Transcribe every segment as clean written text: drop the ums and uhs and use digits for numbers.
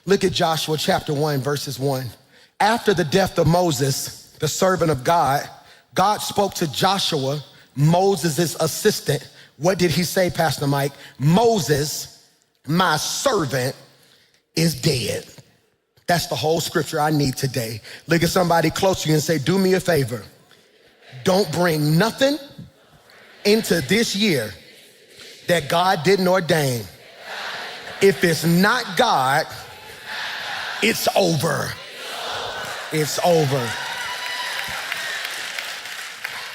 Look at Joshua chapter 1, verses 1. After the death of Moses, the servant of God, God spoke to Joshua, Moses' assistant. What did he say, Pastor Mike? Moses, my servant, is dead. That's the whole scripture I need today. Look at somebody close to you and say, do me a favor. Don't bring nothing into this year that God didn't ordain. If it's not God, it's over. It's over.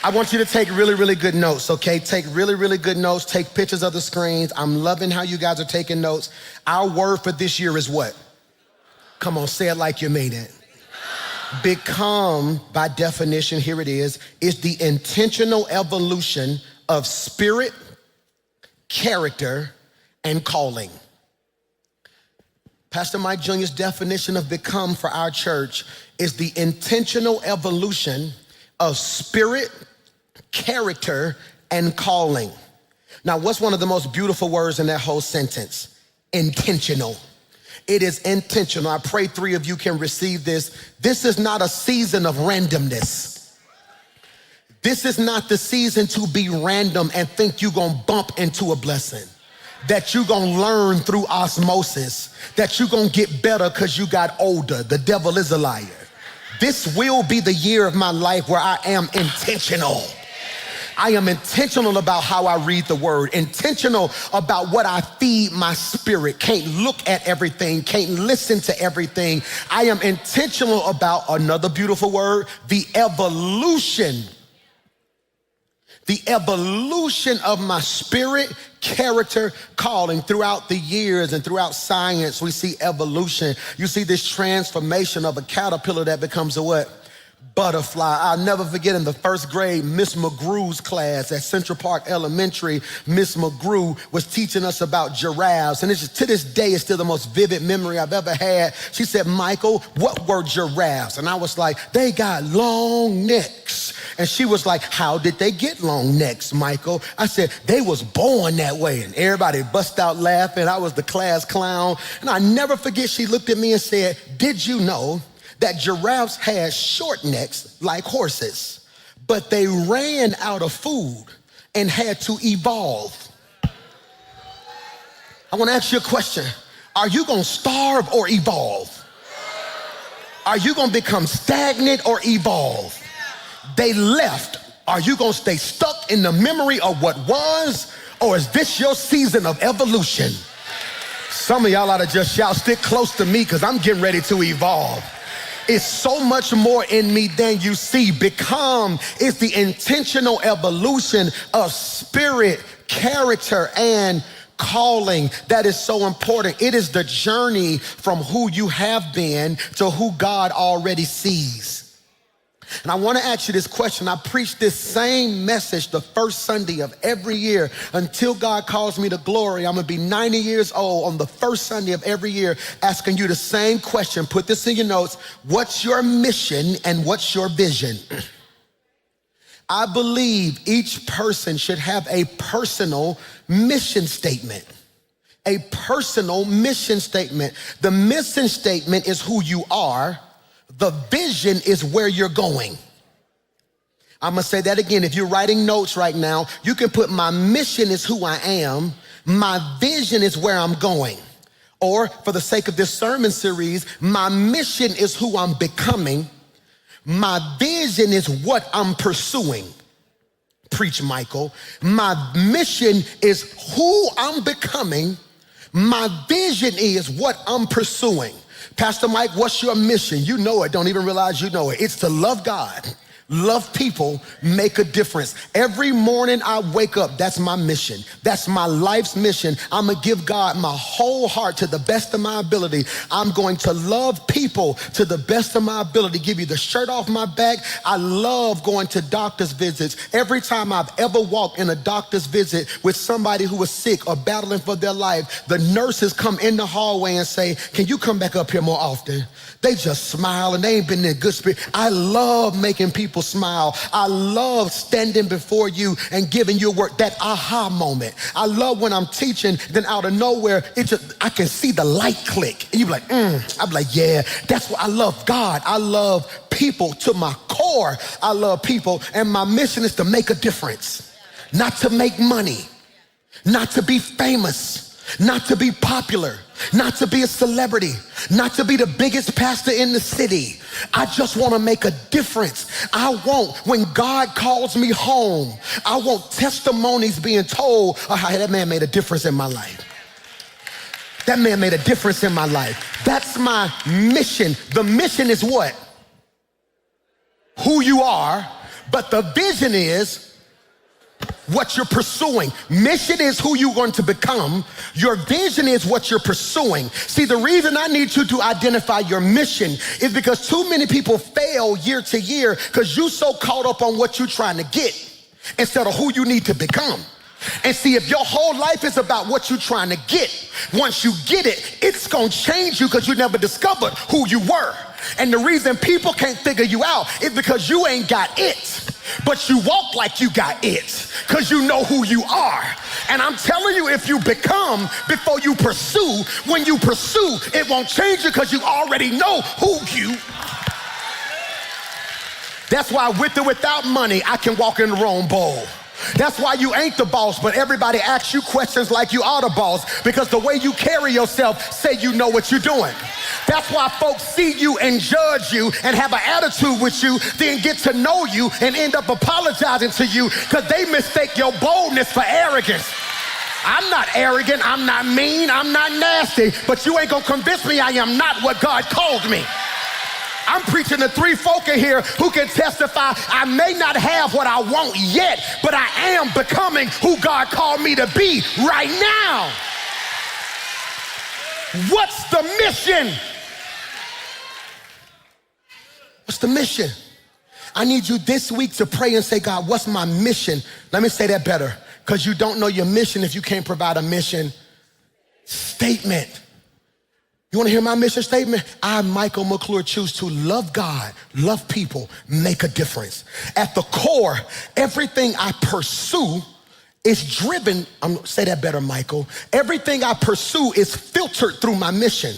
I want you to take really, really good notes, okay? Take really, really good notes. Take pictures of the screens. I'm loving how you guys are taking notes. Our word for this year is what? Come on, say it like you mean it. Become, by definition, here it is the intentional evolution of spirit, character, and calling. Pastor Mike Jr.'s definition of become for our church is the intentional evolution of spirit, character, and calling. Now, what's one of the most beautiful words in that whole sentence? Intentional. It is intentional. I pray 3 of you can receive this. This is not a season of randomness. This is not the season to be random and think you're gonna bump into a blessing, that you're gonna learn through osmosis, that you're gonna get better because you got older. The devil is a liar. This will be the year of my life where I am intentional. I am intentional about how I read the word, intentional about what I feed my spirit. Can't look at everything, can't listen to everything. I am intentional about, another beautiful word, the evolution of my spirit, character, calling. Throughout the years and throughout science, we see evolution. You see this transformation of a caterpillar that becomes a what? Butterfly. I'll never forget in the first grade, Miss McGrew's class at Central Park Elementary, Miss McGrew was teaching us about giraffes. And it's just, to this day, it's still the most vivid memory I've ever had. She said, Michael, what were giraffes? And I was like, they got long necks. And she was like, how did they get long necks, Michael? I said, they was born that way. And everybody bust out laughing. I was the class clown. And I never forget, she looked at me and said, did you know that giraffes had short necks like horses, but they ran out of food and had to evolve? I wanna ask you a question. Are you gonna starve or evolve? Are you gonna become stagnant or evolve? They left. Are you gonna stay stuck in the memory of what was, or is this your season of evolution? Some of y'all ought to just shout, stick close to me, because I'm getting ready to evolve. It's so much more in me than you see. Become is the intentional evolution of spirit, character, and calling. That is so important. It is the journey from who you have been to who God already sees. And I want to ask you this question. I preach this same message the first Sunday of every year until God calls me to glory. I'm going to be 90 years old on the first Sunday of every year, asking you the same question. Put this in your notes. What's your mission and what's your vision? I believe each person should have a personal mission statement. A personal mission statement. The mission statement is who you are. The vision is where you're going. I'm gonna say that again. If you're writing notes right now, you can put my mission is who I am. My vision is where I'm going. Or for the sake of this sermon series, my mission is who I'm becoming. My vision is what I'm pursuing. Preach, Michael. My mission is who I'm becoming. My vision is what I'm pursuing. Pastor Mike, what's your mission? You know it, don't even realize you know it. It's to love God, love people, make a difference. Every morning I wake up, that's my mission. That's my life's mission. I'm gonna give God my whole heart to the best of my ability. I'm going to love people to the best of my ability. Give you the shirt off my back. I love going to doctor's visits. Every time I've ever walked in a doctor's visit with somebody who was sick or battling for their life, the nurses come in the hallway and say, can you come back up here more often? They just smile and they ain't been in good spirit. I love making people people smile. I love standing before you and giving you a word, that aha moment. I love when I'm teaching, then out of nowhere, I can see the light click. And you be like, I'm like, yeah, that's what I love. God, I love people to my core. I love people, and my mission is to make a difference, not to make money, not to be famous, not to be popular, not to be a celebrity, not to be the biggest pastor in the city. I just want to make a difference. I want, when God calls me home, I want testimonies being told of how that man made a difference in my life. That man made a difference in my life. That's my mission. The mission is what? Who you are, but the vision is what you're pursuing. Mission is who you're going to become. Your vision is what you're pursuing. See, the reason I need you to identify your mission is because too many people fail year to year because you're so caught up on what you're trying to get instead of who you need to become. And see, if your whole life is about what you're trying to get, once you get it, it's going to change you because you never discovered who you were. And the reason people can't figure you out is because you ain't got it. But you walk like you got it because you know who you are. And I'm telling you, if you become before you pursue, when you pursue, it won't change you because you already know who you are. That's why with or without money, I can walk in the wrong bowl. That's why you ain't the boss, but everybody asks you questions like you are the boss, because the way you carry yourself say you know what you're doing. That's why folks see you and judge you and have an attitude with you, then get to know you and end up apologizing to you because they mistake your boldness for arrogance. I'm not arrogant, I'm not mean, I'm not nasty, but you ain't gonna convince me I am not what God called me. I'm preaching to three folk in here who can testify I may not have what I want yet, but I am becoming who God called me to be right now. What's the mission? What's the mission? I need you this week to pray and say, God, what's my mission? Let me say that better, because you don't know your mission if you can't provide a mission statement. You want to hear my mission statement? I, Michael McClure, choose to love God, love people, make a difference. At the core, everything I pursue is driven, say that better, Michael. Everything I pursue is filtered through my mission.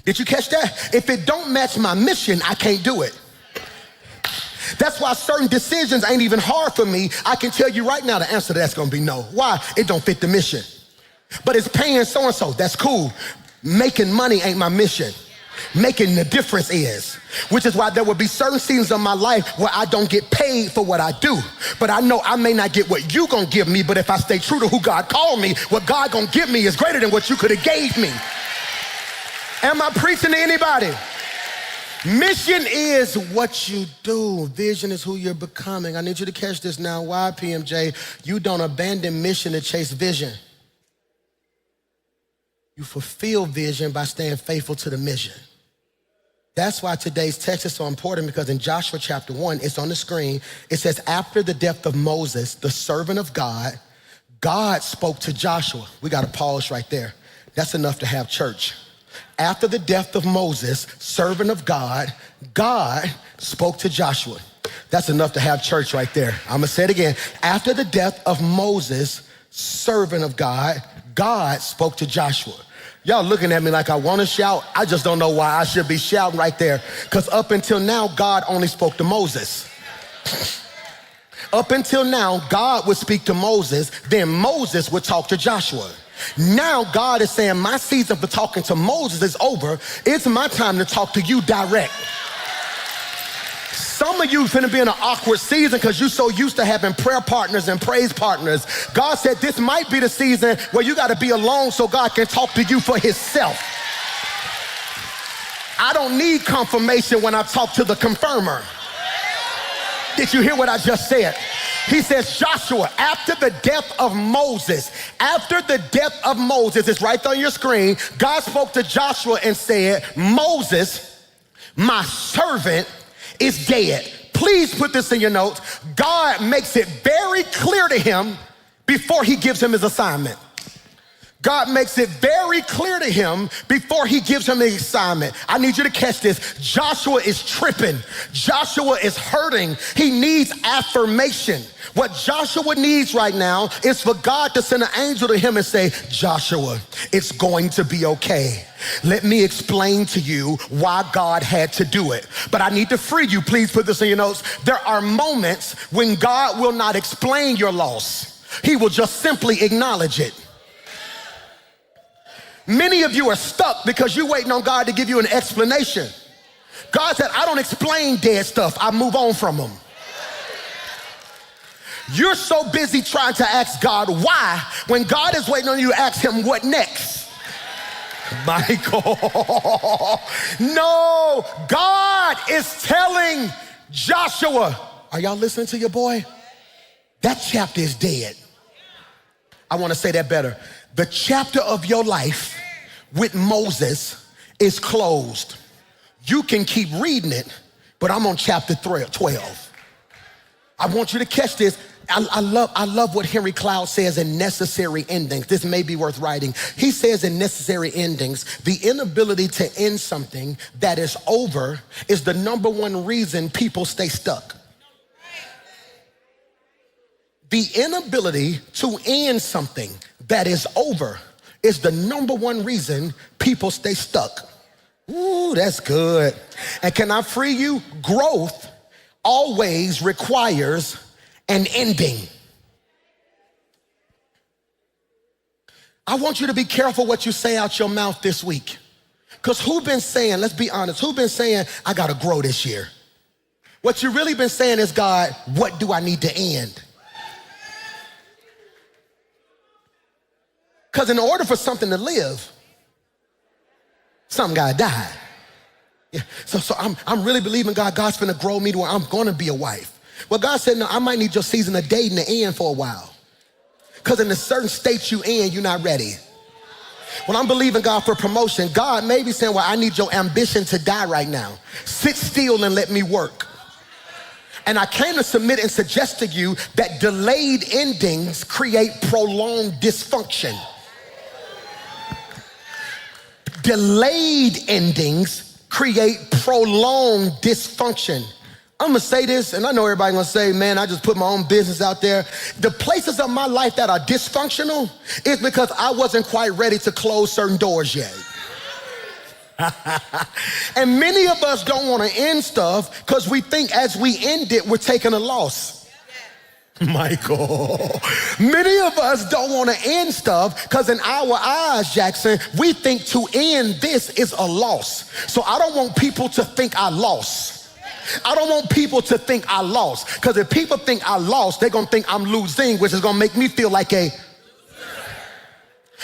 Did you catch that? If it don't match my mission, I can't do it. That's why certain decisions ain't even hard for me. I can tell you right now the answer to that's gonna be no. Why? It don't fit the mission. But it's paying so-and-so, that's cool. Making money ain't my mission. Making the difference is, which is why there will be certain seasons of my life where I don't get paid for what I do. But I know I may not get what you gonna give me, but if I stay true to who God called me, what God gonna give me is greater than what you could have gave me. Am I preaching to anybody? Mission is what you do. Vision is who you're becoming. I need you to catch this now. Why, PMJ? You don't abandon mission to chase vision. You fulfill vision by staying faithful to the mission. That's why today's text is so important, because in Joshua chapter 1, it's on the screen. It says, after the death of Moses, the servant of God, God spoke to Joshua. We got to pause right there. That's enough to have church. After the death of Moses, servant of God, God spoke to Joshua. That's enough to have church right there. I'm gonna say it again. After the death of Moses, servant of God, God spoke to Joshua. Y'all looking at me like I want to shout. I just don't know why I should be shouting right there. Because up until now, God only spoke to Moses. Up until now, God would speak to Moses, then Moses would talk to Joshua. Now God is saying, my season for talking to Moses is over. It's my time to talk to you direct. Some of you finna be in an awkward season because you're so used to having prayer partners and praise partners. God said this might be the season where you gotta be alone so God can talk to you for himself. I don't need confirmation when I talk to the confirmer. Did you hear what I just said? He says, Joshua, after the death of Moses, it's right there on your screen, God spoke to Joshua and said, Moses, my servant, is dead. Please put this in your notes. God makes it very clear to him before he gives him his assignment. God makes it very clear to him before he gives him the assignment. I need you to catch this. Joshua is tripping. Joshua is hurting. He needs affirmation. What Joshua needs right now is for God to send an angel to him and say, Joshua, it's going to be okay. Let me explain to you why God had to do it. But I need to free you. Please put this in your notes. There are moments when God will not explain your loss. He will just simply acknowledge it. Many of you are stuck because you're waiting on God to give you an explanation. God said, I don't explain dead stuff. I move on from them. You're so busy trying to ask God why when God is waiting on you to ask him what next. Michael, no, God is telling Joshua, are y'all listening to your boy? That chapter is dead. I want to say that better. The chapter of your life with Moses is closed. You can keep reading it, but I'm on chapter 12. I want you to catch this. I love what Henry Cloud says in Necessary Endings. This may be worth writing. He says in Necessary Endings, the inability to end something that is over is the number one reason people stay stuck. The inability to end something that is over is the number one reason people stay stuck. Ooh, that's good. And can I free you? Growth always requires an ending. I want you to be careful what you say out your mouth this week. Because who been saying, let's be honest, who been saying, I gotta grow this year? What you really been saying is, God, what do I need to end? Because in order for something to live, something gotta die. Yeah. So I'm really believing God, God's gonna grow me to where I'm gonna be a wife. Well, God said, no, I might need your season of dating to end for a while. Because in a certain state you in, you're not ready. When I'm believing God for promotion, God may be saying, well, I need your ambition to die right now. Sit still and let me work. And I came to submit and suggest to you that delayed endings create prolonged dysfunction. Delayed endings create prolonged dysfunction. I'm gonna say this, and I know everybody's gonna say, man, I just put my own business out there. The places of my life that are dysfunctional is because I wasn't quite ready to close certain doors yet. And many of us don't wanna end stuff because we think as we end it, we're taking a loss. Michael, many of us don't want to end stuff because in our eyes, Jackson, we think to end this is a loss. So I don't want people to think I lost. I don't want people to think I lost, because if people think I lost, they're gonna think I'm losing, which is gonna make me feel like a.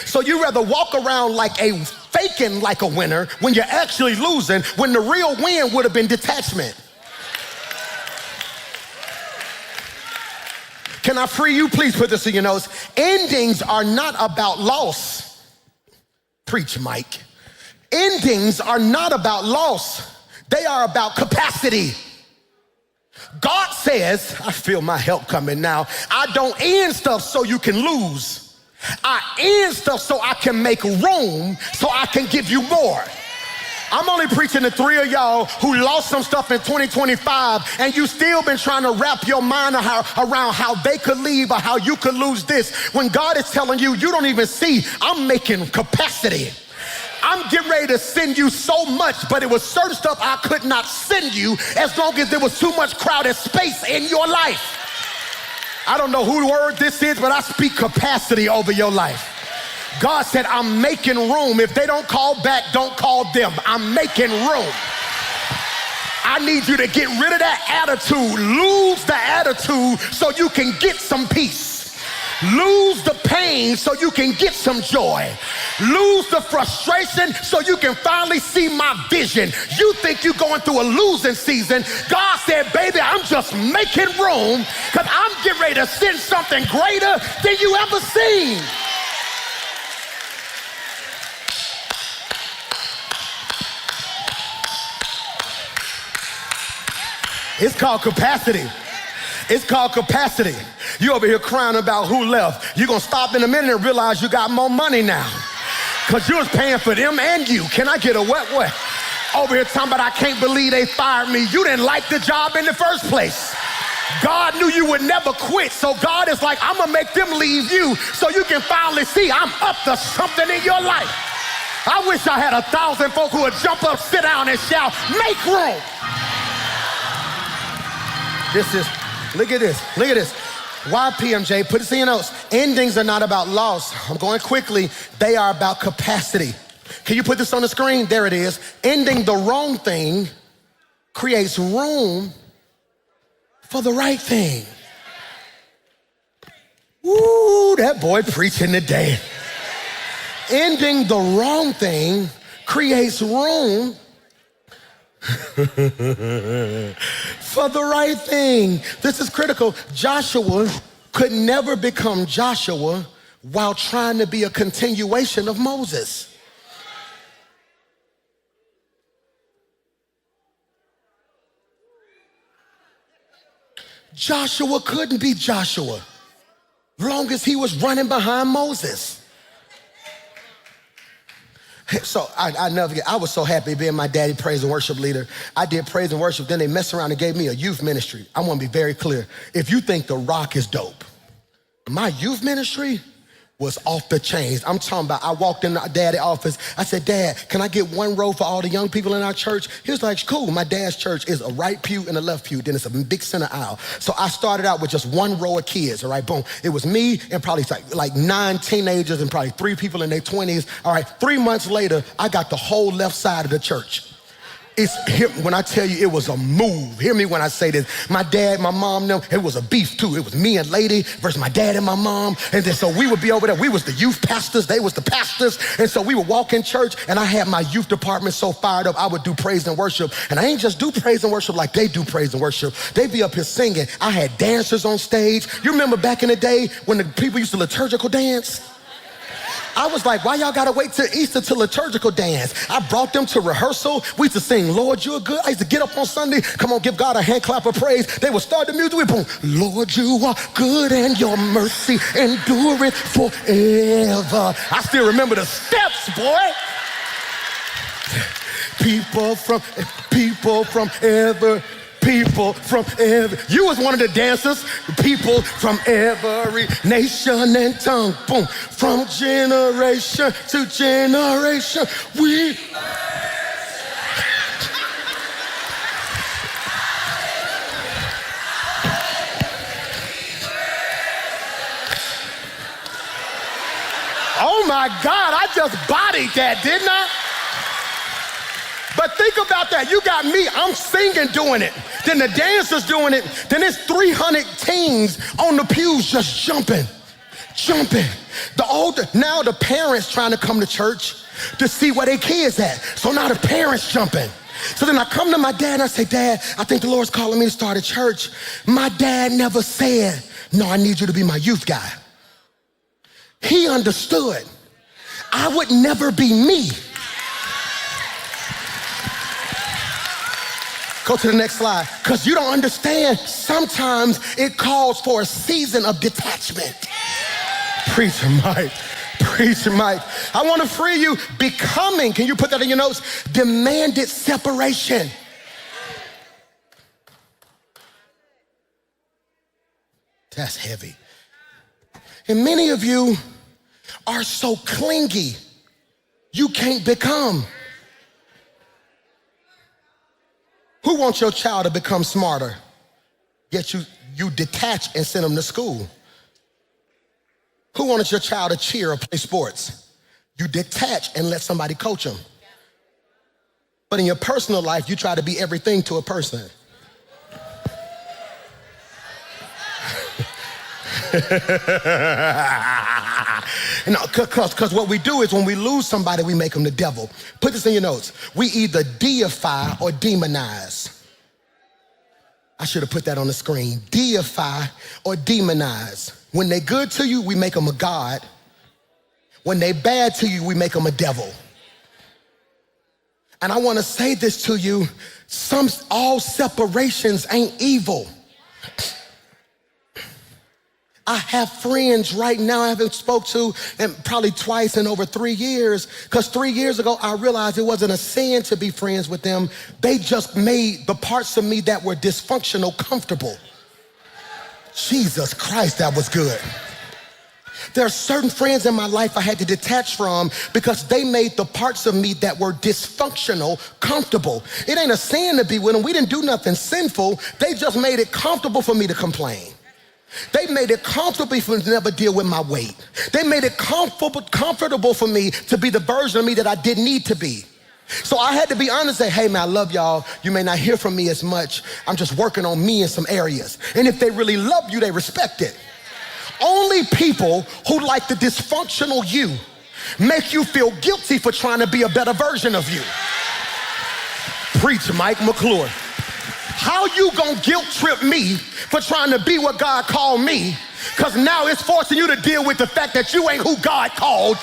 So you rather walk around like a faking like a winner when you're actually losing, when the real win would have been detachment. Can I free you? Please put this in your notes. Endings are not about loss. Preach, Mike. Endings are not about loss. They are about capacity. God says, I feel my help coming now, I don't end stuff so you can lose. I end stuff so I can make room, so I can give you more. I'm only preaching to 3 of y'all who lost some stuff in 2025 and you still been trying to wrap your mind around how they could leave or how you could lose this. When God is telling you, you don't even see, I'm making capacity. I'm getting ready to send you so much, but it was certain stuff I could not send you as long as there was too much crowded space in your life. I don't know whose word this is, but I speak capacity over your life. God said, I'm making room. If they don't call back, don't call them. I'm making room. I need you to get rid of that attitude. Lose the attitude so you can get some peace. Lose the pain so you can get some joy. Lose the frustration so you can finally see my vision. You think you're going through a losing season. God said, baby, I'm just making room because I'm getting ready to send something greater than you ever seen. It's called capacity. It's called capacity. You over here crying about who left. You're gonna stop in a minute and realize you got more money now. Because you was paying for them and you. Can I get a what? Over here talking about I can't believe they fired me. You didn't like the job in the first place. God knew you would never quit, so God is like, I'm gonna make them leave you so you can finally see I'm up to something in your life. I wish I had 1,000 folk who would jump up, sit down, and shout, make room. Look at this. Why, PMJ? Put this in your notes. Endings are not about loss. I'm going quickly. They are about capacity. Can you put this on the screen? There it is. Ending the wrong thing creates room for the right thing. Woo, that boy preaching today. Ending the wrong thing creates room for the right thing. This is critical. Joshua could never become Joshua while trying to be a continuation of Moses. Joshua couldn't be Joshua long as he was running behind Moses. So I never forget, I was so happy being my daddy praise and worship leader. I did praise and worship, then they messed around and gave me a youth ministry. I want to be very clear. If you think The Rock is dope, my youth ministry was off the chains. I'm talking about, I walked in the dad's office. I said, Dad, can I get one row for all the young people in our church? He was like, cool. My dad's church is a right pew and a left pew. Then it's a big center aisle. So I started out with just one row of kids, all right, boom. It was me and probably like 9 teenagers and probably 3 people in their 20s. All right, 3 months later, I got the whole left side of the church. When I tell you it was a move, hear me when I say this. My dad, my mom, them, it was a beef too. It was me and Lady versus my dad and my mom. And then so we would be over there. We was the youth pastors, they was the pastors. And so we would walk in church and I had my youth department so fired up, I would do praise and worship. And I ain't just do praise and worship like they do praise and worship. They be up here singing. I had dancers on stage. You remember back in the day when the people used to liturgical dance? I was like, why y'all gotta wait till Easter to liturgical dance? I brought them to rehearsal. We used to sing, Lord, you're good. I used to get up on Sunday, come on, give God a hand clap of praise. They would start the music, we boom, Lord, you are good and your mercy endureth forever. I still remember the steps, boy. People from every, you was one of the dancers. People from every nation and tongue, boom, from generation to generation, we. Oh my God, I just bodied that, didn't I? But think about that. You got me, I'm singing doing it. Then the dancers doing it. Then there's 300 teens on the pews just jumping. Now the parents trying to come to church to see where their kids at. So now the parents jumping. So then I come to my dad and I say, Dad, I think the Lord's calling me to start a church. My dad never said, no, I need you to be my youth guy. He understood I would never be me. Go to the next slide. Because you don't understand, sometimes it calls for a season of detachment. Preacher Mike. I want to free you. Becoming, can you put that in your notes? Demanded separation. That's heavy. And many of you are so clingy, you can't become. Who wants your child to become smarter? Yet you detach and send them to school. Who wants your child to cheer or play sports? You detach and let somebody coach them. But in your personal life, you try to be everything to a person. Because what we do is when we lose somebody, we make them the devil. Put this in your notes. We either deify or demonize. I should have put that on the screen. Deify or demonize. When they good to you, we make them a god. When they bad to you, we make them a devil. And I want to say this to you, all separations ain't evil. I have friends right now I haven't spoke to and probably twice in over 3 years, because 3 years ago I realized it wasn't a sin to be friends with them. They just made the parts of me that were dysfunctional comfortable. Jesus Christ, that was good. There are certain friends in my life I had to detach from because they made the parts of me that were dysfunctional comfortable. It ain't a sin to be with them. We didn't do nothing sinful. They just made it comfortable for me to complain. They made it comfortable for me to never deal with my weight. They made it comfortable for me to be the version of me that I didn't need to be. So I had to be honest and say, hey man, I love y'all. You may not hear from me as much. I'm just working on me in some areas. And if they really love you, they respect it. Only people who like the dysfunctional you make you feel guilty for trying to be a better version of you. Preach, Mike McClure. How you gonna guilt trip me for trying to be what God called me? Because now it's forcing you to deal with the fact that you ain't who God called.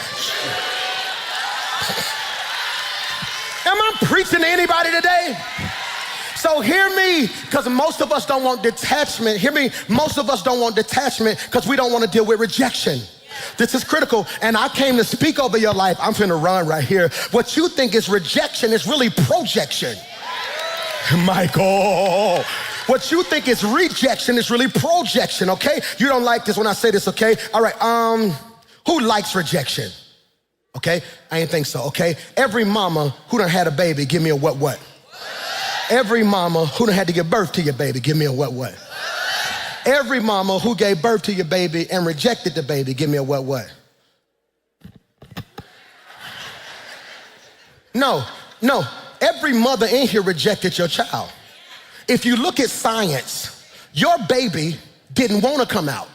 Am I preaching to anybody today? So hear me, because most of us don't want detachment. Hear me, most of us don't want detachment because we don't want to deal with rejection. This is critical, and I came to speak over your life. I'm finna run right here. What you think is rejection is really projection. Michael, what you think is rejection is really projection, okay? You don't like this when I say this, okay? All right, who likes rejection? Okay, I didn't think so, okay? Every mama who done had a baby, give me a what? Every mama who done had to give birth to your baby, give me a what? Every mama who gave birth to your baby and rejected the baby, give me a what? No. Every mother in here rejected your child. If you look at science, your baby didn't want to come out.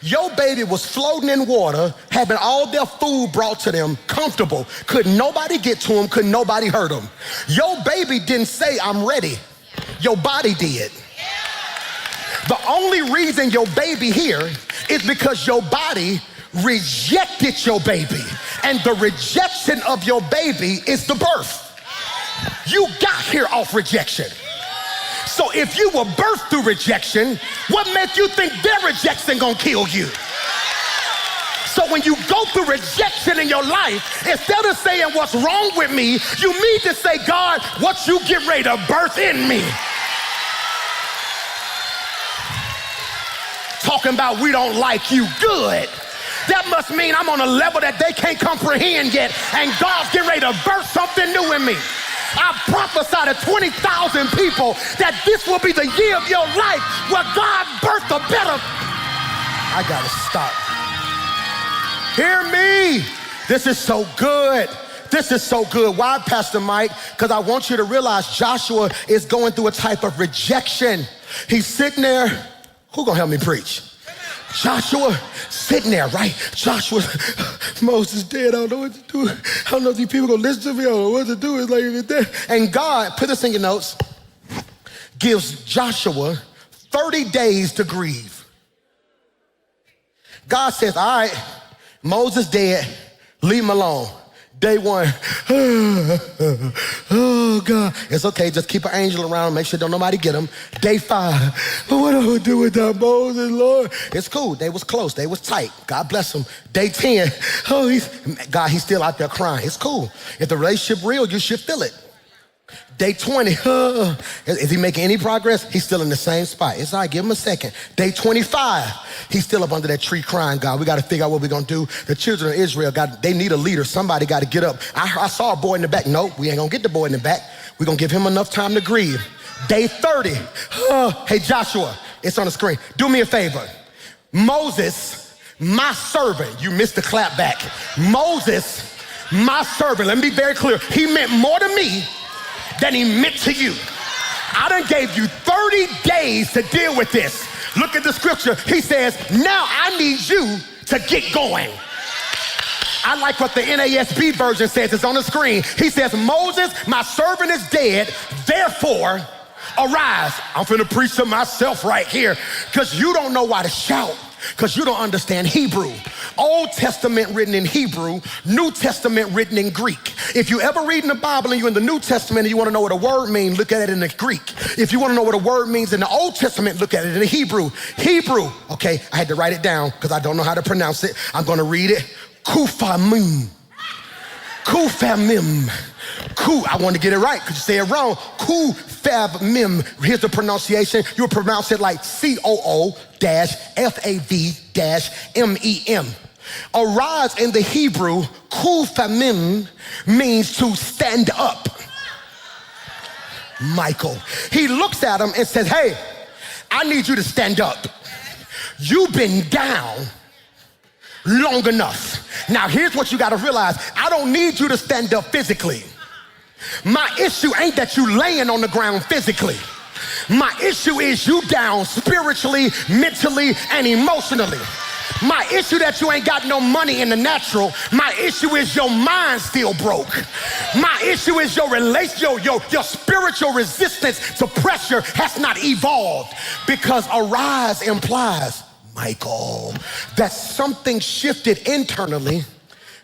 Your baby was floating in water, having all their food brought to them, comfortable. Couldn't nobody get to them, couldn't nobody hurt them. Your baby didn't say, I'm ready. Your body did. The only reason your baby here is because your body rejected your baby. And the rejection of your baby is the birth. You got here off rejection. So if you were birthed through rejection, what makes you think their rejection gonna kill you? So when you go through rejection in your life, instead of saying what's wrong with me, you need to say, God, what you get ready to birth in me? Talking about we don't like you, good. That must mean I'm on a level that they can't comprehend yet, and God's getting ready to birth something new in me. I prophesy to 20,000 people that this will be the year of your life where God birthed a better. I gotta stop. Hear me. This is so good. This is so good. Why, Pastor Mike? Because I want you to realize Joshua is going through a type of rejection. He's sitting there. Who gonna help me preach? Joshua sitting there, right? Joshua, Moses dead, I don't know what to do. I don't know if these people gonna listen to me, I don't know what to do. It's like it's dead. And God, put this in your notes, gives Joshua 30 days to grieve. God says, all right, Moses dead, leave him alone. Day one, oh God, it's okay, just keep an angel around, make sure don't nobody get him. Day 5, but what do I do without Moses, Lord? It's cool, they was close, they was tight, God bless them. Day 10, oh, he's still out there crying, it's cool. If the relationship real, you should feel it. Day 20, is he making any progress? He's still in the same spot. It's all right, give him a second. Day 25, he's still up under that tree crying, God, we got to figure out what we're going to do. The children of Israel, they need a leader. Somebody got to get up. I saw a boy in the back. No, we ain't going to get the boy in the back. We're going to give him enough time to grieve. Day 30, hey, Joshua, it's on the screen. Do me a favor. Moses, my servant, you missed the clap back. Moses, my servant, let me be very clear. He meant more to me than he meant to you. I done gave you 30 days to deal with this. Look at the scripture. He says, now I need you to get going. I like what the NASB version says. It's on the screen. He says, Moses, my servant is dead, therefore arise. I'm finna preach to myself right here because you don't know why to shout. because you don't understand Hebrew. Old Testament written in Hebrew, New Testament written in Greek. If you ever read in the Bible and you're in the New Testament and you want to know what a word means, look at it in the Greek. If you want to know what a word means in the Old Testament, look at it in the Hebrew. Hebrew, okay, I had to write it down because I don't know how to pronounce it. I'm going to read it. Kufamim. Kufamim. I want to get it right because you say it wrong. Kufamim. Here's the pronunciation. You'll pronounce it like COO-FAV-MEM. Arise in the Hebrew, kufamim, means to stand up. Michael. He looks at him and says, hey, I need you to stand up. You've been down long enough. Now here's what you got to realize. I don't need you to stand up physically. My issue ain't that you laying on the ground physically. My issue is you down spiritually, mentally, and emotionally. My issue that you ain't got no money in the natural. My issue is your mind still broke. My issue is your spiritual resistance to pressure has not evolved. Because arise implies, Michael, that something shifted internally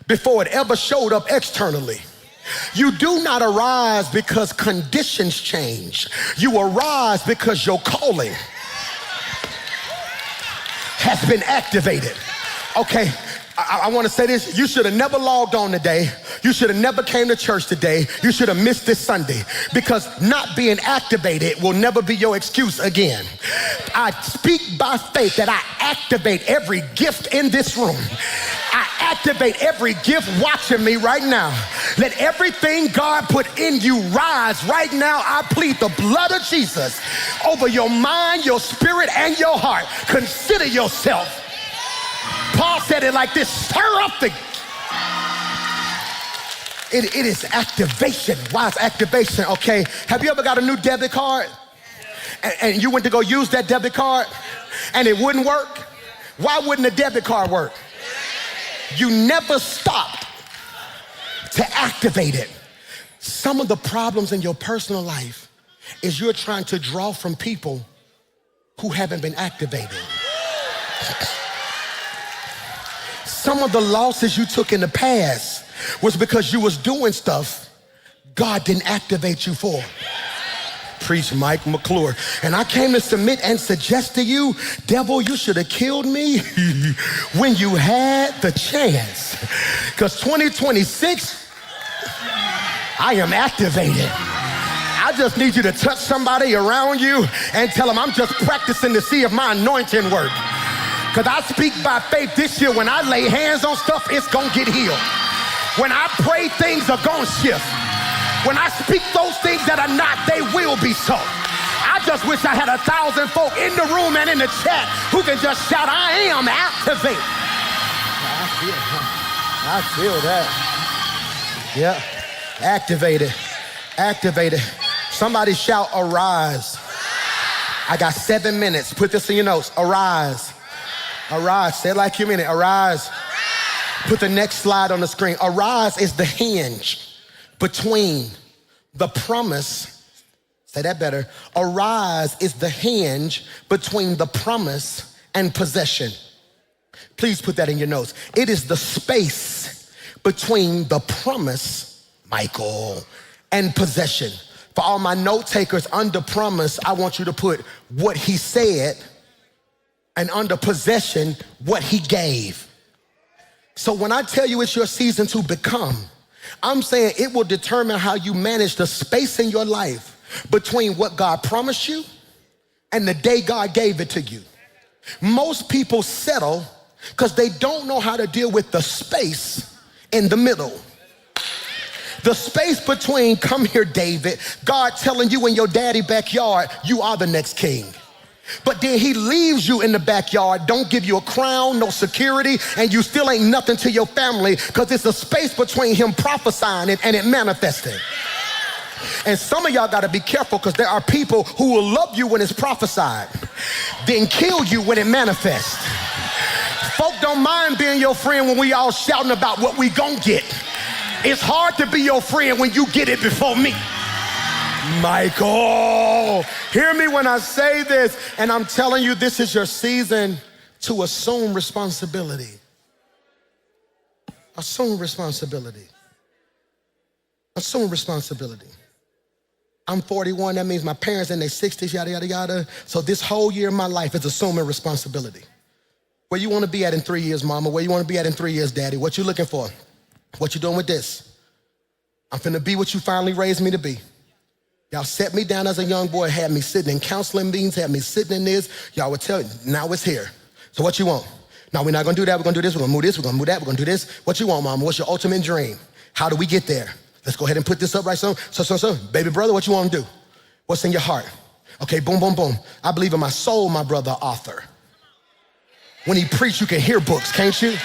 before it ever showed up externally. You do not arise because conditions change. You arise because your calling has been activated. Okay, I want to say this. You should have never logged on today. You should have never came to church today. You should have missed this Sunday, because not being activated will never be your excuse again. I speak by faith that I activate every gift in this room. I activate every gift watching me right now. Let everything God put in you rise right now. I plead the blood of Jesus over your mind, your spirit, and your heart. Consider yourself. Paul said it like this: stir up the... It is activation. Why is activation? Okay, have you ever got a new debit card and you went to go use that debit card and it wouldn't work? Why wouldn't a debit card work? You never stopped to activate it. Some of the problems in your personal life is you're trying to draw from people who haven't been activated. Some of the losses you took in the past was because you was doing stuff God didn't activate you for. Preach Mike McClure. And I came to submit and suggest to you, devil, you should have killed me when you had the chance. Because 2026, I am activated. I just need you to touch somebody around you and tell them, I'm just practicing to see if my anointing works. Because I speak by faith this year, when I lay hands on stuff, it's going to get healed. When I pray, things are going to shift. When I speak those things that are not, they will be so. I just wish I had 1,000 folk in the room and in the chat who can just shout, I am activated. I feel that. Yeah, activated, activated. Somebody shout, arise. I got 7 minutes. Put this in your notes. Arise. Arise. Say it like you mean it. Arise. Put the next slide on the screen. Arise is the hinge between the promise. Say that better. Arise is the hinge between the promise and possession. Please put that in your notes. It is the space between the promise, Michael, and possession. For all my note takers, under promise, I want you to put what he said, and under possession, what he gave. So when I tell you it's your season to become, I'm saying it will determine how you manage the space in your life between what God promised you and the day God gave it to you. Most people settle because they don't know how to deal with the space in the middle. The space between, come here, David, God telling you in your daddy backyard, you are the next king. But then he leaves you in the backyard, don't give you a crown, no security, and you still ain't nothing to your family, because it's a space between him prophesying it and it manifesting. And some of y'all gotta be careful, because there are people who will love you when it's prophesied, then kill you when it manifests. Folk don't mind being your friend when we all shouting about what we gon' get. It's hard to be your friend when you get it before me. Michael, hear me when I say this, and I'm telling you, this is your season to assume responsibility. Assume responsibility. Assume responsibility. I'm 41, that means my parents in their 60s, yada, yada, yada. So this whole year of my life is assuming responsibility. Where you want to be at in 3 years, mama? Where you want to be at in 3 years, daddy? What you looking for? What you doing with this? I'm finna be what you finally raised me to be. Y'all set me down as a young boy, had me sitting in counseling meetings, had me sitting in this. Y'all would tell me, now it's here. So what you want? No, we're not gonna do that, we're gonna do this, we're gonna move this, we're gonna move that, we're gonna do this. What you want, mama? What's your ultimate dream? How do we get there? Let's go ahead and put this up right so. Baby brother, what you wanna do? What's in your heart? Okay, boom, boom, boom. I believe in my soul, my brother, author. When he preach, you can hear books, can't you?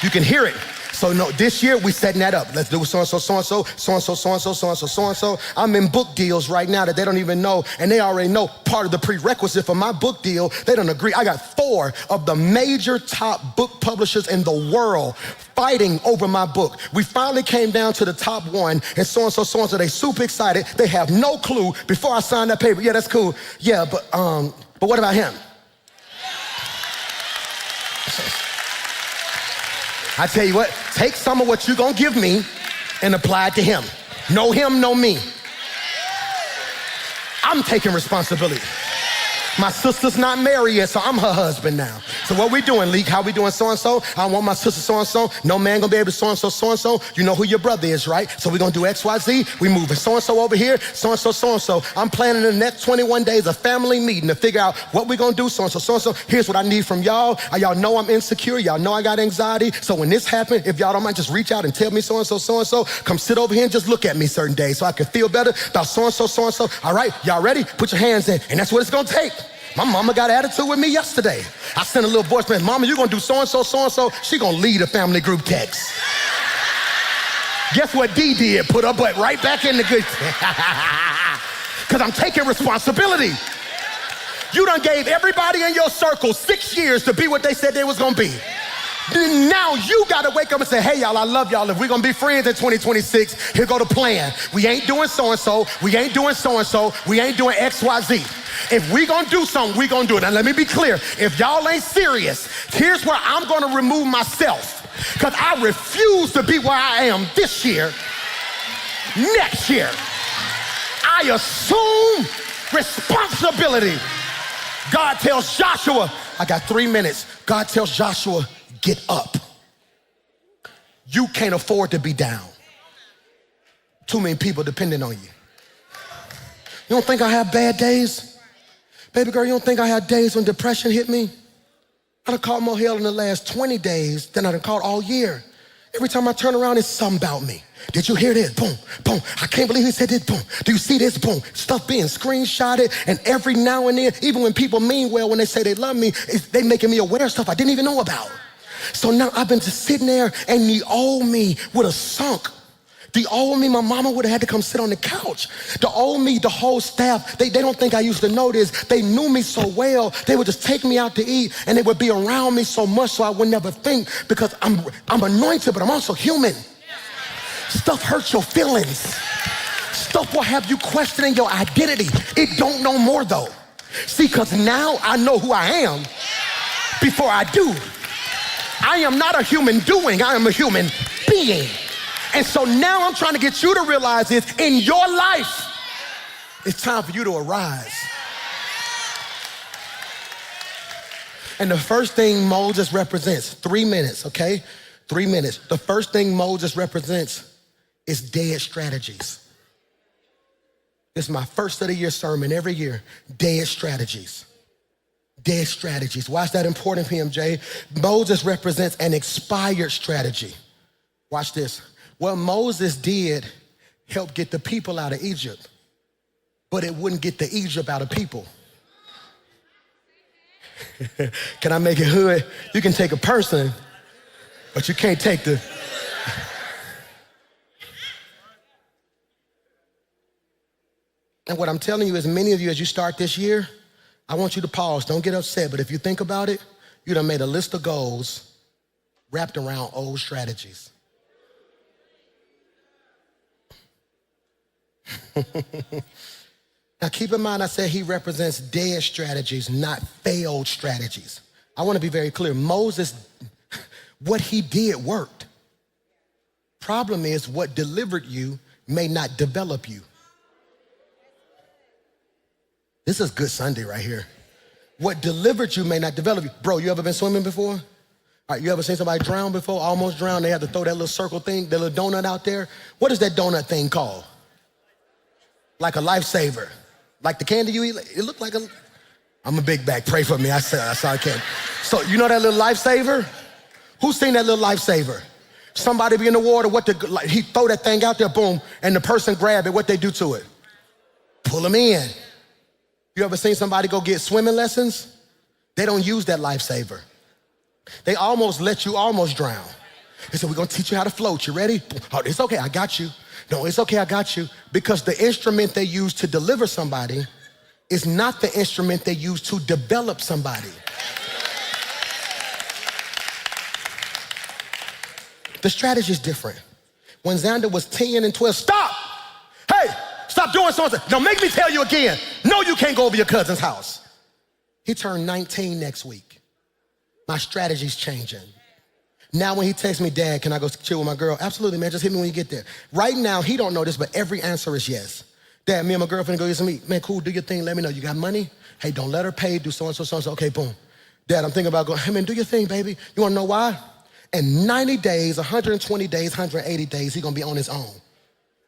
You can hear it. So no, this year we setting that up. Let's do so-and-so, so-and-so, so-and-so, so-and-so, so-and-so, so-and-so. I'm in book deals right now that they don't even know, and they already know part of the prerequisite for my book deal. They don't agree. I got 4 of the major top book publishers in the world fighting over my book. We finally came down to the top 1, and so-and-so, so-and-so, they super excited. They have no clue before I sign that paper. Yeah, that's cool. Yeah, but what about him? I tell you what, take some of what you're gonna give me and apply it to him. No him, no me. I'm taking responsibility. My sister's not married yet, so I'm her husband now. So what we doing, Leak? How we doing so-and-so? I want my sister so-and-so. No man gonna be able to so-and-so, so-and-so. You know who your brother is, right? So we gonna do X, Y, Z. We moving so-and-so over here, so-and-so, so-and-so. I'm planning the next 21 days a family meeting to figure out what we gonna do, so-and-so, so-and-so. Here's what I need from y'all. Y'all know I'm insecure. Y'all know I got anxiety. So when this happens, if y'all don't mind, just reach out and tell me so-and-so, so-and-so. Come sit over here and just look at me certain days so I can feel better about so-and-so, so-and-so. All right, y'all ready? Put your hands in, and that's what it's gonna take. My mama got an attitude with me yesterday. I sent a little voice message, mama, you gonna do so-and-so, so-and-so. She gonna lead a family group text. Guess what D did? Put her butt right back in the good. Because I'm taking responsibility. You done gave everybody in your circle 6 years to be what they said they was gonna be. Now you gotta wake up and say, hey y'all, I love y'all. If we're gonna be friends in 2026, here go the plan. We ain't doing so-and-so, we ain't doing so-and-so, we ain't doing X, Y, Z. If we gonna do something, we gonna do it. Now let me be clear, if y'all ain't serious, here's where I'm gonna remove myself. Because I refuse to be where I am this year, next year. I assume responsibility. God tells Joshua, I got 3 minutes. God tells Joshua, get up. You can't afford to be down. Too many people depending on you. You don't think I have bad days? Baby girl, you don't think I had days when depression hit me? I done caught more hell in the last 20 days than I done caught all year. Every time I turn around, it's something about me. Did you hear this? Boom, boom. I can't believe he said this. Boom. Do you see this? Boom. Stuff being screenshotted, and every now and then, even when people mean well, when they say they love me, they making me aware of stuff I didn't even know about. So now I've been just sitting there, and the old me would have sunk. The old me, my mama would have had to come sit on the couch. The old me, the whole staff, they don't think I used to know this. They knew me so well, they would just take me out to eat, and they would be around me so much so I would never think, because I'm anointed, but I'm also human. Stuff hurts your feelings. Stuff will have you questioning your identity. It don't no more though. See, because now I know who I am before I do. I am not a human doing, I am a human being. And so now I'm trying to get you to realize this in your life. It's time for you to arise. And the first thing Moses represents, 3 minutes, okay? 3 minutes. The first thing Moses represents is dead strategies. This is my first of the year sermon every year. Dead strategies. Dead strategies. Why is that important, PMJ? Moses represents an expired strategy. Watch this. What Moses did helped get the people out of Egypt, but it wouldn't get the Egypt out of people. Can I make it hood? You can take a person, but you can't take the... And what I'm telling you is, many of you, as you start this year, I want you to pause. Don't get upset, but if you think about it, you done made a list of goals wrapped around old strategies. Now keep in mind, I said he represents dead strategies, not failed strategies. I want to be very clear. Moses, what he did worked. Problem is, what delivered you may not develop you. This is good Sunday right here. What delivered you may not develop you. Bro, you ever been swimming before? All right, you ever seen somebody drown before, almost drown? They have to throw that little circle thing, that little donut out there. What is that donut thing called? Like a lifesaver. Like the candy you eat, it looked like a, I'm a big bag, pray for me, I saw I can't. So you know that little lifesaver? Who's seen that little lifesaver? Somebody be in the water, like, he throw that thing out there, boom, and the person grab it, what they do to it? Pull them in. You ever seen somebody go get swimming lessons? They don't use that lifesaver. They almost let you almost drown. They said, we're gonna teach you how to float, you ready? Oh, it's okay, I got you. No, it's okay, I got you. Because the instrument they use to deliver somebody is not the instrument they use to develop somebody. The strategy is different. When Xander was 10 and 12, stop! Hey, stop doing something. Don't make me tell you again. No, you can't go over your cousin's house. He turned 19 next week. My strategy's changing. Now when he texts me, Dad, can I go chill with my girl? Absolutely, man, just hit me when you get there. Right now, he don't know this, but every answer is yes. Dad, me and my girlfriend go get some meat. Man, cool, do your thing, let me know. You got money? Hey, don't let her pay, do so-and-so, so-and-so. Okay, boom. Dad, I'm thinking about going, hey man, do your thing, baby. You wanna know why? In 90 days, 120 days, 180 days, he gonna be on his own.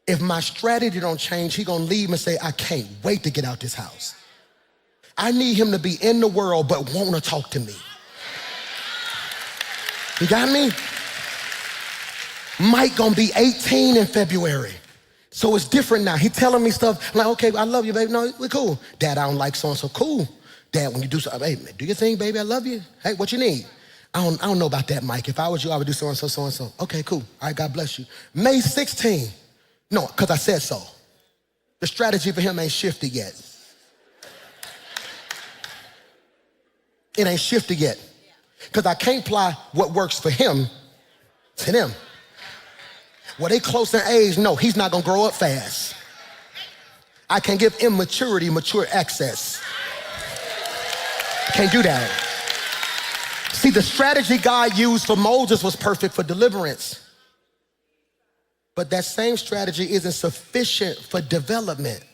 If my strategy don't change, he gonna leave and say, I can't wait to get out this house. I need him to be in the world, but wanna talk to me. You got me? Mike gonna be 18 in February. So it's different now. He telling me stuff, I'm like, okay, I love you, baby. No, we're cool. Dad, I don't like so-and-so. Cool. Dad, when you do something, hey, man, do your thing, baby, I love you. Hey, what you need? I don't know about that, Mike. If I was you, I would do so-and-so, so-and-so. Okay, cool. All right, God bless you. May 16. No, because I said so. The strategy for him ain't shifted yet. It ain't shifted yet. Because I can't apply what works for him to them. Well, they close in age, no, he's not gonna grow up fast. I can give immaturity mature access. Can't do that. See, the strategy God used for Moses was perfect for deliverance. But that same strategy isn't sufficient for development.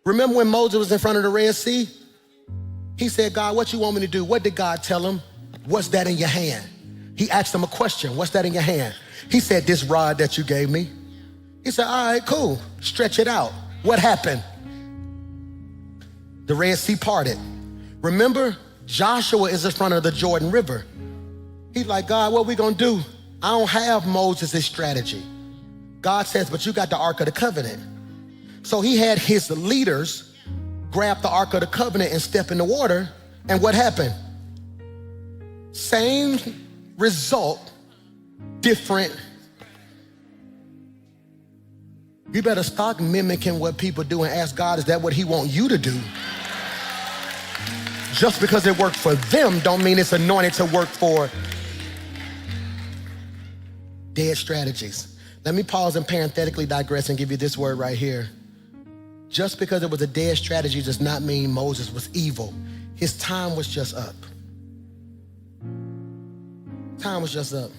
Remember when Moses was in front of the Red Sea? He said, God, what you want me to do? What did God tell him? What's that in your hand? He asked him a question. What's that in your hand? He said, this rod that you gave me. He said, all right, cool. Stretch it out. What happened? The Red Sea parted. Remember, Joshua is in front of the Jordan River. He's like, God, what we gonna do? I don't have Moses' strategy. God says, but you got the Ark of the Covenant. So he had his leaders grab the Ark of the Covenant and step in the water. And what happened? Same result, different. You better stop mimicking what people do and ask God, is that what he want you to do? Just because it worked for them don't mean it's anointed to work for dead strategies. Let me pause and parenthetically digress and give you this word right here. Just because it was a dead strategy does not mean Moses was evil. His time was just up. Time was just up.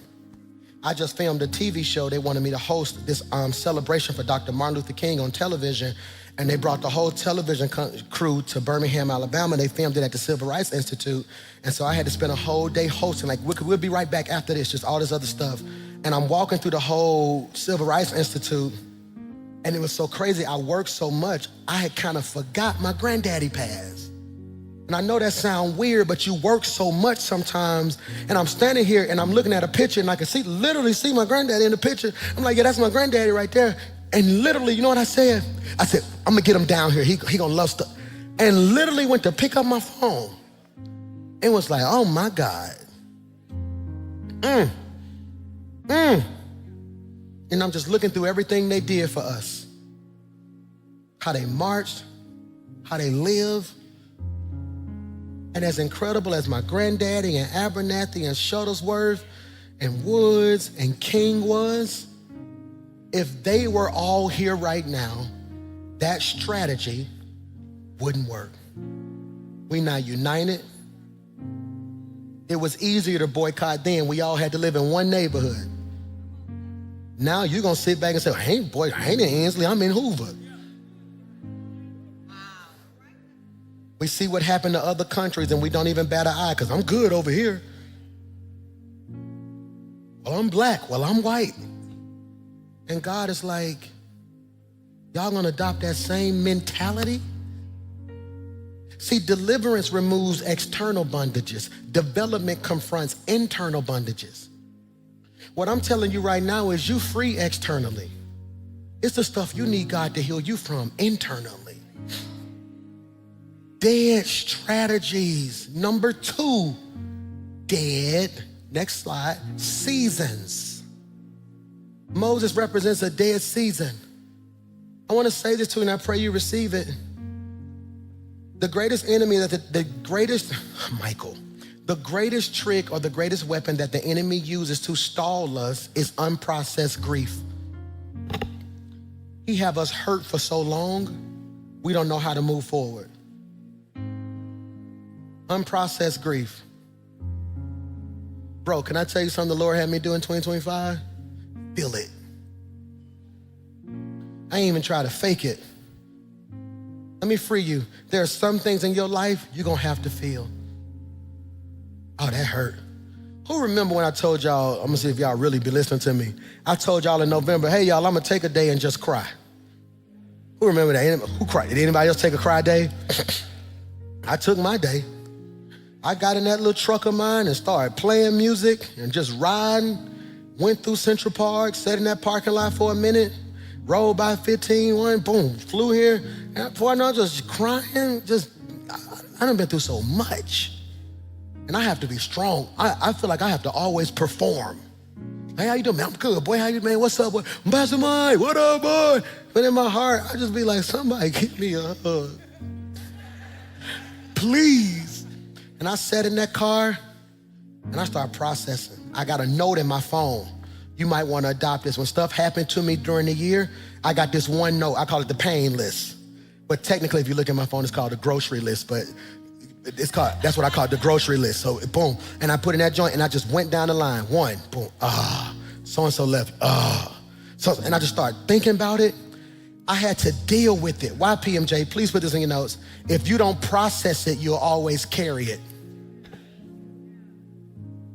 I just filmed a TV show. They wanted me to host this celebration for Dr. Martin Luther King on television, and they brought the whole television crew to Birmingham, Alabama. They filmed it at the Civil Rights Institute, and so I had to spend a whole day hosting. Like, we'll be right back after this, just all this other stuff. And I'm walking through the whole Civil Rights Institute, and it was so crazy. I worked so much, I had kind of forgot my granddaddy passed. And I know that sounds weird, but you work so much sometimes. And I'm standing here and I'm looking at a picture and I can literally see my granddaddy in the picture. I'm like, yeah, that's my granddaddy right there. And literally, you know what I said? I said, I'm gonna get him down here. He gonna love stuff. And literally went to pick up my phone. It was like, oh my God. And I'm just looking through everything they did for us. How they marched, how they lived. And as incredible as my granddaddy and Abernathy and Shuttlesworth and Woods and King was, if they were all here right now, that strategy wouldn't work. We're not united. It was easier to boycott then. We all had to live in one neighborhood. Now you're gonna sit back and say, hey boy, I ain't in Ansley, I'm in Hoover. We see what happened to other countries and we don't even bat an eye because I'm good over here. Well, I'm black, well, I'm white. And God is like, y'all gonna adopt that same mentality? See, deliverance removes external bondages. Development confronts internal bondages. What I'm telling you right now is you free externally. It's the stuff you need God to heal you from internally. Dead strategies. Number 2, dead, next slide, seasons. Moses represents a dead season. I want to say this to you and I pray you receive it. The greatest enemy, the greatest trick or the greatest weapon that the enemy uses to stall us is unprocessed grief. He have us hurt for so long, we don't know how to move forward. Unprocessed grief. Bro, can I tell you something the Lord had me do in 2025? Feel it. I ain't even try to fake it. Let me free you. There are some things in your life you're gonna have to feel. Oh, that hurt. Who remember when I told y'all, I'm gonna see if y'all really be listening to me. I told y'all in November, hey y'all, I'm gonna take a day and just cry. Who remember that? Who cried? Did anybody else take a cry day? I took my day. I got in that little truck of mine and started playing music and just riding. Went through Central Park, sat in that parking lot for a minute, rolled by 15, boom, flew here. And before I know, I was just crying. I done been through so much. And I have to be strong. I feel like I have to always perform. Hey, how you doing, man? I'm good, boy. How you, man? What's up, boy? Pastor Mike, what up, boy? But in my heart, I just be like, somebody give me a hug. Please. And I sat in that car and I started processing. I got a note in my phone. You might want to adopt this. When stuff happened to me during the year, I got this one note. I call it the pain list. But technically, if you look at my phone, it's called the grocery list. But that's what I call it, the grocery list. So boom, and I put in that joint and I just went down the line. 1, boom, so-and-so left, So, and I just started thinking about it. I had to deal with it. Why, PMJ? Please put this in your notes. If you don't process it, you'll always carry it.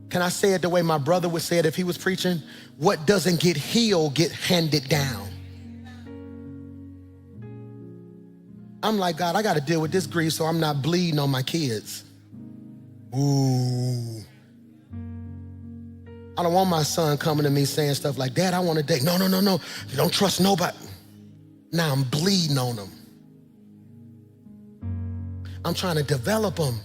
Can I say it the way my brother would say it if he was preaching? What doesn't get healed get handed down. I'm like, God, I got to deal with this grief so I'm not bleeding on my kids. Ooh. I don't want my son coming to me saying stuff like, Dad, I want to date. No. You don't trust nobody. Now I'm bleeding on them. I'm trying to develop them.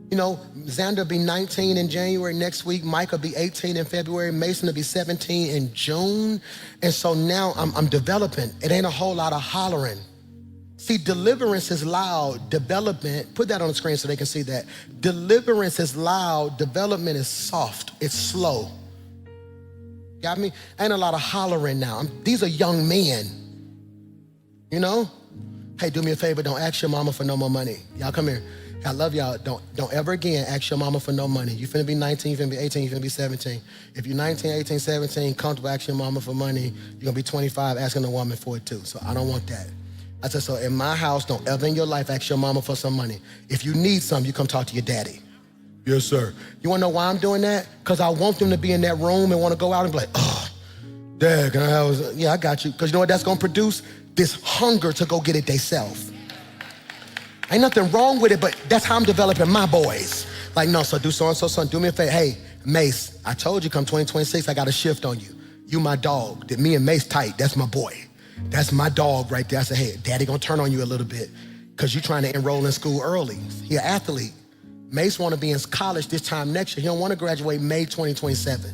You know, Xander will be 19 in January next week. Mike will be 18 in February. Mason will be 17 in June. And so now I'm developing. It ain't a whole lot of hollering. See, deliverance is loud. Development, put that on the screen so they can see that. Deliverance is loud. Development is soft. It's slow. Got me? Ain't a lot of hollering now. These are young men. You know? Hey, do me a favor. Don't ask your mama for no more money. Y'all come here. I love y'all. Don't ever again ask your mama for no money. You finna be 19, you finna be 18, you finna be 17. If you're 19, 18, 17, comfortable asking your mama for money, you're gonna be 25 asking a woman for it too. So I don't want that. I said, so in my house, don't ever in your life ask your mama for some money. If you need something, you come talk to your daddy. Yes, sir. You wanna know why I'm doing that? Because I want them to be in that room and wanna go out and be like, oh, Dad, can I have, yeah, I got you. Because you know what that's gonna produce? This hunger to go get it theyself. Ain't nothing wrong with it, but that's how I'm developing my boys. Like, no, so do so-and-so, son, do me a favor. Hey, Mace, I told you come 2026, I got a shift on you. You my dog. Me and Mace tight, that's my boy. That's my dog right there. I said, hey, Daddy gonna turn on you a little bit because you're trying to enroll in school early. He an athlete. Mace wanna be in college this time next year. He don't wanna graduate May 2027.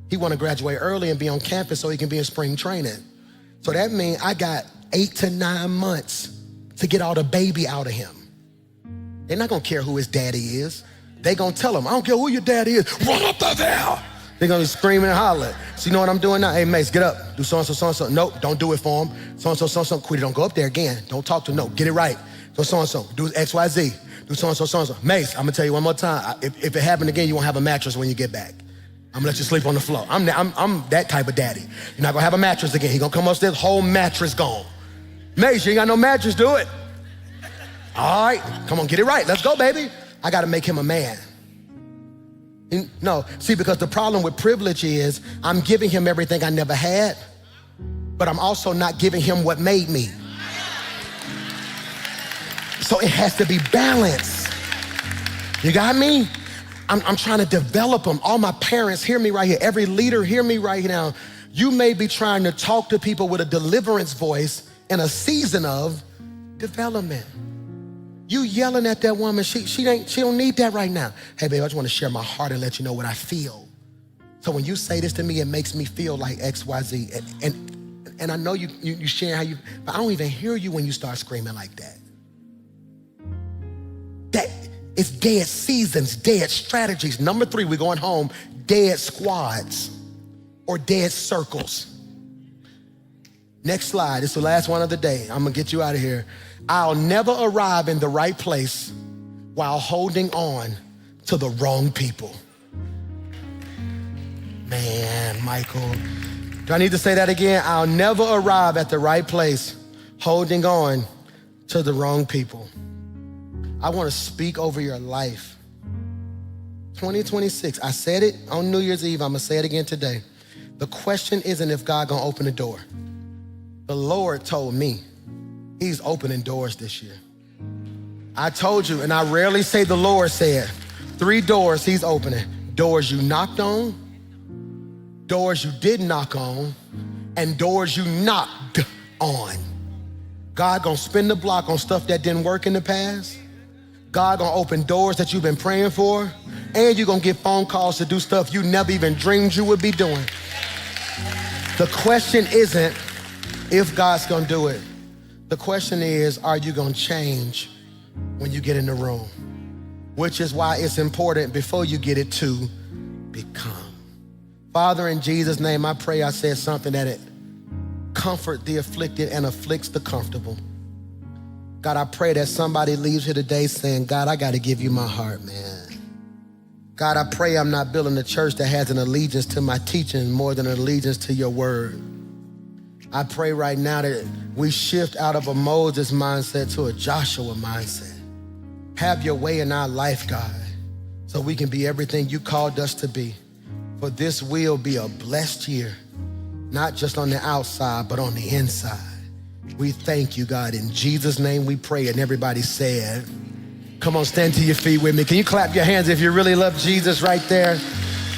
He wanna graduate early and be on campus so he can be in spring training. So that means I got 8 to 9 months to get all the baby out of him. They're not gonna care who his daddy is. They gonna tell him, I don't care who your daddy is, run up there. They're gonna be screaming and hollering. So you know what I'm doing now? Hey, Mace, get up. Do so-and-so, so-and-so. Nope, don't do it for him. So-and-so, so-and-so, quit it. Don't go up there again. Don't talk to him. No, get it right. So-and-so, do X, Y, Z. do so-and-so, so-and-so. Mace, I'm gonna tell you one more time. If it happened again, you won't have a mattress when you get back. I'm gonna let you sleep on the floor. I'm that type of daddy. You're not gonna have a mattress again. He gonna come upstairs, whole mattress gone. Mace, you ain't got no mattress, do it. All right, come on, get it right. Let's go, baby. I gotta make him a man. No, see, because the problem with privilege is I'm giving him everything I never had, but I'm also not giving him what made me. So it has to be balanced. You got me? I'm trying to develop them. All my parents, hear me right here. Every leader, hear me right now. You may be trying to talk to people with a deliverance voice in a season of development. You yelling at that woman, she don't need that right now. Hey, babe, I just want to share my heart and let you know what I feel. So when you say this to me, it makes me feel like X, Y, Z. And I know you share how you, but I don't even hear you when you start screaming like that. That it's dead seasons, dead strategies. Number 3, we're going home, dead squads or dead circles. Next slide, it's the last one of the day. I'm gonna get you out of here. I'll never arrive in the right place while holding on to the wrong people. Man, Michael, do I need to say that again? I'll never arrive at the right place holding on to the wrong people. I want to speak over your life. 2026, I said it on New Year's Eve, I'm gonna say it again today. The question isn't if God gonna open the door. The Lord told me he's opening doors this year. I told you, and I rarely say the Lord said, 3 doors he's opening. Doors you knocked on, doors you didn't knock on, and doors you knocked on. God gonna spin the block on stuff that didn't work in the past. God gonna open doors that you've been praying for, and you're gonna get phone calls to do stuff you never even dreamed you would be doing. The question isn't if God's gonna do it. The question is, are you gonna change when you get in the room? Which is why it's important before you get it to become. Father, in Jesus' name, I pray I said something that it comfort the afflicted and afflicts the comfortable. God, I pray that somebody leaves here today saying, God, I gotta give you my heart, man. God, I pray I'm not building a church that has an allegiance to my teaching more than an allegiance to your word. I pray right now that we shift out of a Moses mindset to a Joshua mindset. Have your way in our life, God, so we can be everything you called us to be. For this will be a blessed year, not just on the outside, but on the inside. We thank you, God. In Jesus' name we pray. And everybody said, come on, stand to your feet with me. Can you clap your hands if you really love Jesus right there?